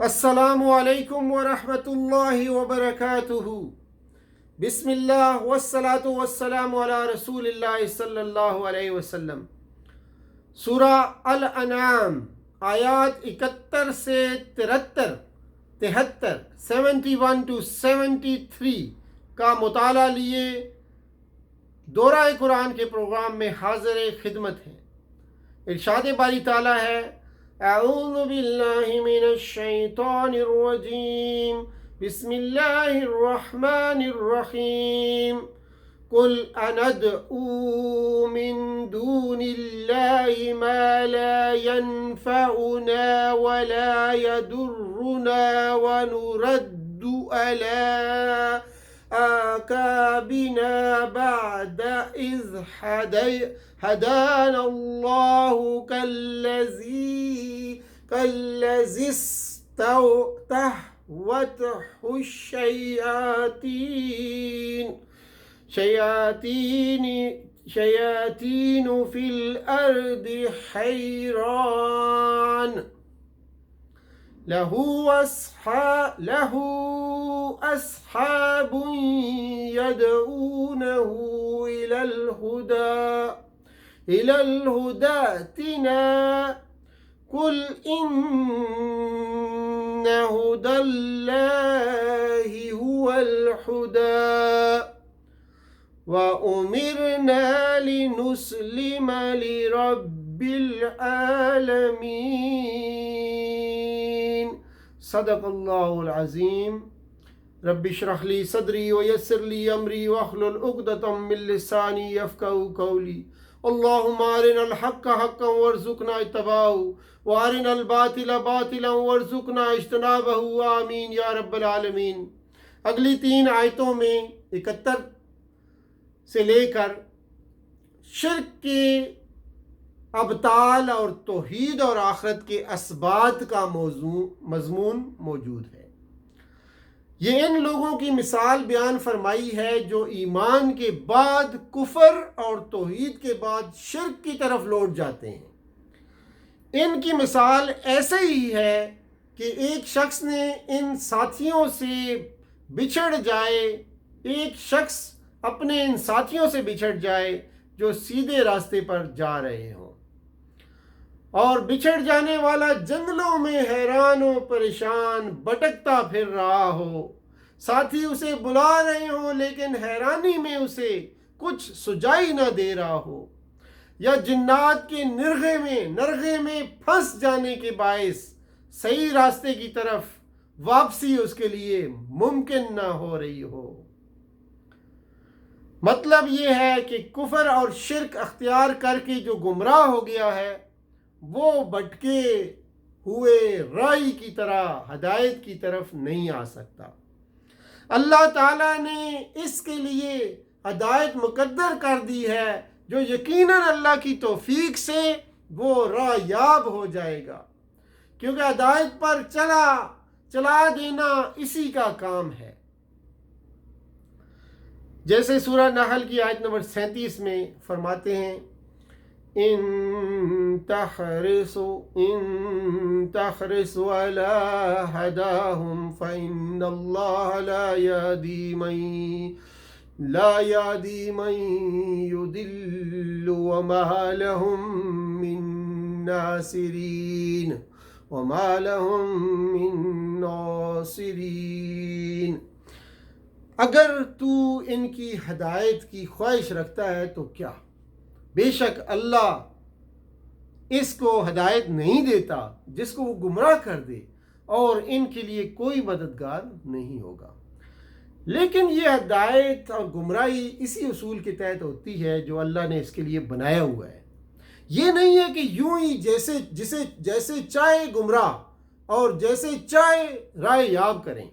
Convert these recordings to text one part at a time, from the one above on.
السلام علیکم ورحمۃ اللہ وبرکاتہ۔ بسم اللہ والصلاة والسلام علی رسول اللہ صلی اللہ علیہ وسلم۔ سورہ الانعام آیات 71 سے 73 71 to 73 کا مطالعہ لیے دورہ قرآن کے پروگرام میں حاضر خدمت ہیں۔ ارشاد باری تعالیٰ ہے، اعوذ باللہ من الشیطان الرجیم، بسم اللہ الرحمن الرحیم، قل اندعو من دون اللہ ما لا ينفعنا ولا يضرنا ونرد على آكابنا بعد إذ هدانا الله كالذي استهوته شياطين في الأرض حيران له أصحاب يدعونه إلى الهدى ائتنا قل إن هدى الله هو الهدى وأمرنا لنسلم لرب العالمين۔ صدق اللہ العظیم۔ رب اشرح لی صدری ویسر لی امری واحلل عقدۃ من لسانی یفقہوا قولی۔ اللہم ارنا الحق حقا وارزقنا اتباعہ وارنا الباطل باطلا وارزقنا اجتنابہ، آمین یا رب العالمین۔ اگلی 3 آیتوں میں 71 سے لے کر شرک کے ابطال اور توحید اور آخرت کے اسبات کا مضمون موجود ہے۔ یہ ان لوگوں کی مثال بیان فرمائی ہے جو ایمان کے بعد کفر اور توحید کے بعد شرک کی طرف لوٹ جاتے ہیں۔ ان کی مثال ایسے ہی ہے کہ ایک شخص نے ان ساتھیوں سے بچھڑ جائے، ایک شخص اپنے ان ساتھیوں سے بچھڑ جائے جو سیدھے راستے پر جا رہے ہوں، اور بچھڑ جانے والا جنگلوں میں حیران و پریشان بھٹکتا پھر رہا ہو، ساتھی اسے بلا رہے ہوں لیکن حیرانی میں اسے کچھ سجائی نہ دے رہا ہو، یا جنات کے نرغے میں پھنس جانے کے باعث صحیح راستے کی طرف واپسی اس کے لیے ممکن نہ ہو رہی ہو۔ مطلب یہ ہے کہ کفر اور شرک اختیار کر کے جو گمراہ ہو گیا ہے وہ بھٹکے ہوئے راہی کی طرح ہدایت کی طرف نہیں آ سکتا۔ اللہ تعالیٰ نے اس کے لیے ہدایت مقدر کر دی ہے جو یقیناً اللہ کی توفیق سے وہ راہ یاب ہو جائے گا، کیونکہ ہدایت پر چلا دینا اسی کا کام ہے۔ جیسے سورہ نحل کی آیت نمبر 37 میں فرماتے ہیں، ان تحرصوا على هداهم فإن الله لا يهدي من يضل وما لهم من ناصرين۔ اگر تو ان کی ہدایت کی خواہش رکھتا ہے تو کیا، بے شک اللہ اس کو ہدایت نہیں دیتا جس کو وہ گمراہ کر دے، اور ان کے لیے کوئی مددگار نہیں ہوگا۔ لیکن یہ ہدایت اور گمراہی اسی اصول کے تحت ہوتی ہے جو اللہ نے اس کے لیے بنایا ہوا ہے۔ یہ نہیں ہے کہ یوں ہی جیسے چاہے گمراہ اور جیسے چاہے رائے یاب کریں۔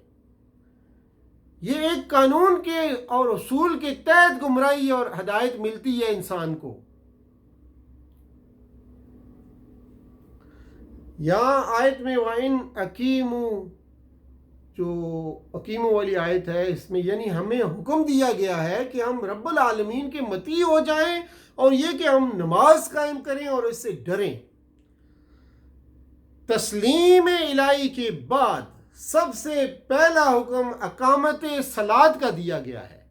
یہ ایک قانون کے اور اصول کے تحت گمراہی اور ہدایت ملتی ہے انسان کو۔ یہاں آیت میں وَإِنْ أَقِیمُوا جو اقیمو والی آیت ہے، اس میں یعنی ہمیں حکم دیا گیا ہے کہ ہم رب العالمین کے مطیع ہو جائیں اور یہ کہ ہم نماز قائم کریں اور اس سے ڈریں۔ تسلیم الہی کے بعد سب سے پہلا حکم اقامت صلاۃ کا دیا گیا ہے،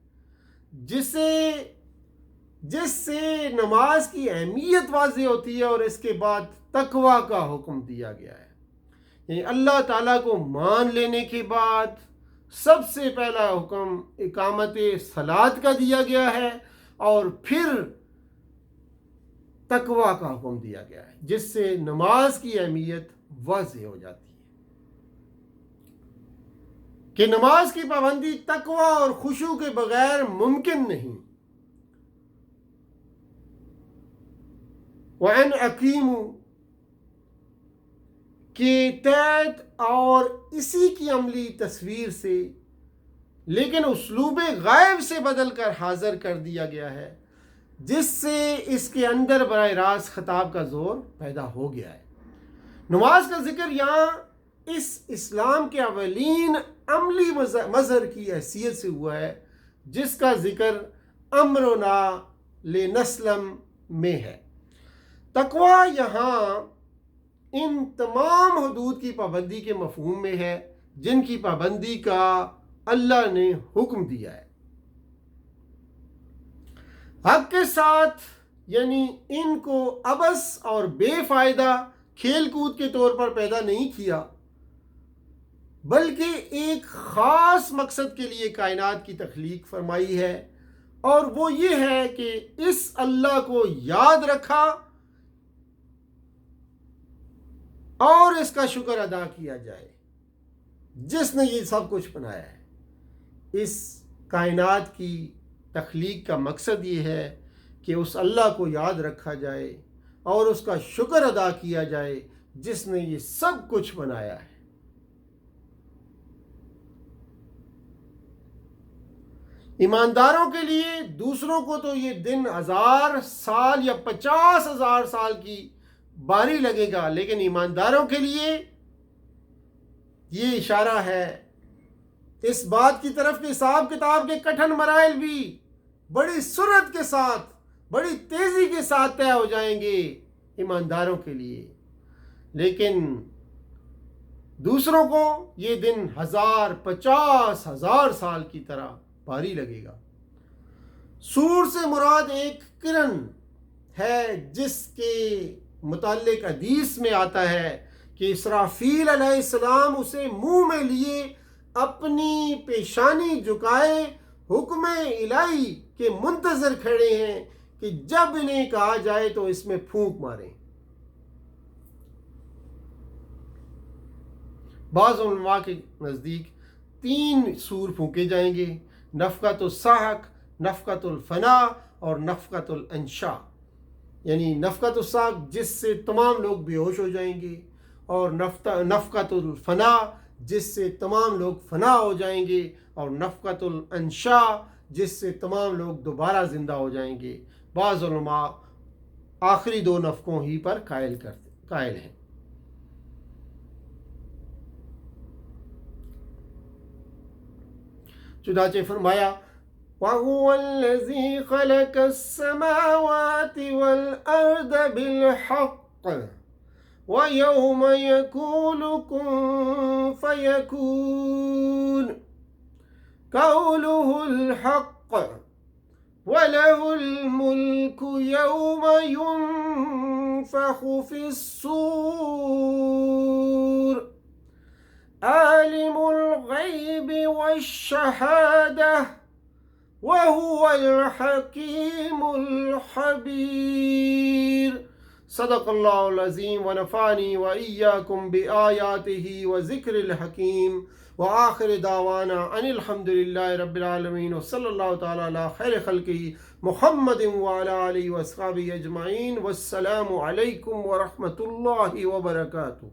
جس سے نماز کی اہمیت واضح ہوتی ہے، اور اس کے بعد تقوی کا حکم دیا گیا ہے۔ یعنی اللہ تعالیٰ کو مان لینے کے بعد سب سے پہلا حکم اقامت صلاۃ کا دیا گیا ہے، اور پھر تقوی کا حکم دیا گیا ہے، جس سے نماز کی اہمیت واضح ہو جاتی ہے کہ نماز کی پابندی تقوی اور خشوع کے بغیر ممکن نہیں۔ وَأَنْ أَقِيمُوا کے تحت اور اسی کی عملی تصویر سے، لیکن اسلوب غائب سے بدل کر حاضر کر دیا گیا ہے، جس سے اس کے اندر براہ راست خطاب کا زور پیدا ہو گیا ہے۔ نماز کا ذکر یہاں اس اسلام کے اولین عملی مظہر کی حیثیت سے ہوا ہے، جس کا ذکر امرنا لنسلم میں ہے۔ تقوی یہاں ان تمام حدود کی پابندی کے مفہوم میں ہے جن کی پابندی کا اللہ نے حکم دیا ہے۔ حق کے ساتھ، یعنی ان کو عبث اور بے فائدہ کھیل کود کے طور پر پیدا نہیں کیا، بلکہ ایک خاص مقصد کے لیے کائنات کی تخلیق فرمائی ہے، اور وہ یہ ہے کہ اس اللہ کو یاد رکھا اور اس کا شکر ادا کیا جائے جس نے یہ سب کچھ بنایا ہے۔ اس کائنات کی تخلیق کا مقصد یہ ہے کہ اس اللہ کو یاد رکھا جائے اور اس کا شکر ادا کیا جائے جس نے یہ سب کچھ بنایا ہے۔ ایمانداروں کے لیے دوسروں کو تو یہ دن 1000 سال یا 50,000 سال کی باری لگے گا، لیکن ایمانداروں کے لیے یہ اشارہ ہے اس بات کی طرف کہ حساب کتاب کے کٹھن مراحل بھی بڑی سرعت کے ساتھ، بڑی تیزی کے ساتھ طے ہو جائیں گے ایمانداروں کے لیے، لیکن دوسروں کو یہ دن 1000 50,000 سال کی طرح بھاری لگے گا۔ سور سے مراد ایک کرن ہے جس کے متعلق حدیث میں آتا ہے کہ اسرافیل علیہ السلام اسے منہ میں لیے اپنی پیشانی جھکائے حکم الہی کے منتظر کھڑے ہیں کہ جب انہیں کہا جائے تو اس میں پھونک ماریں۔ بعض علماء کے نزدیک 3 سور پھونکے جائیں گے: نفقۃ الصاعق، نفقۃ الفنا اور نفقۃ الانشاء۔ یعنی نفقۃ الصاعق جس سے تمام لوگ بے ہوش ہو جائیں گے، اور نفقۃ الفنا جس سے تمام لوگ فنا ہو جائیں گے، اور نفقۃ الانشاء جس سے تمام لوگ دوبارہ زندہ ہو جائیں گے۔ بعض علماء آخری 2 نفقوں ہی پر قائل ہیں۔ چنانچہ فرمایا وَهُوَ الَّذِي خَلَقَ السَّمَاوَاتِ وَالْأَرْضَ بِالْحَقِّ وَيَوْمَ يَقُولُ كُن فَيَكُونُ قَوْلُهُ الْحَقُّ وَلَهُ الْمُلْكُ يَوْمَ يُنفَخُ فِي الصُّورِ عالم الغیب والشہادہ وہو الحکیم الخبیر۔ صدق اللہ العظیم ونفعنی وإیاکم بآیاتہ وذکر الحکیم، وآخر دعوانا ان الحمد للہ رب العالمین، وصلی اللہ تعالی علی خیر خلقہ محمد وعلی آلہ واصحابہ اجمعین، والسلام علیکم ورحمۃ اللہ وبرکاتہ۔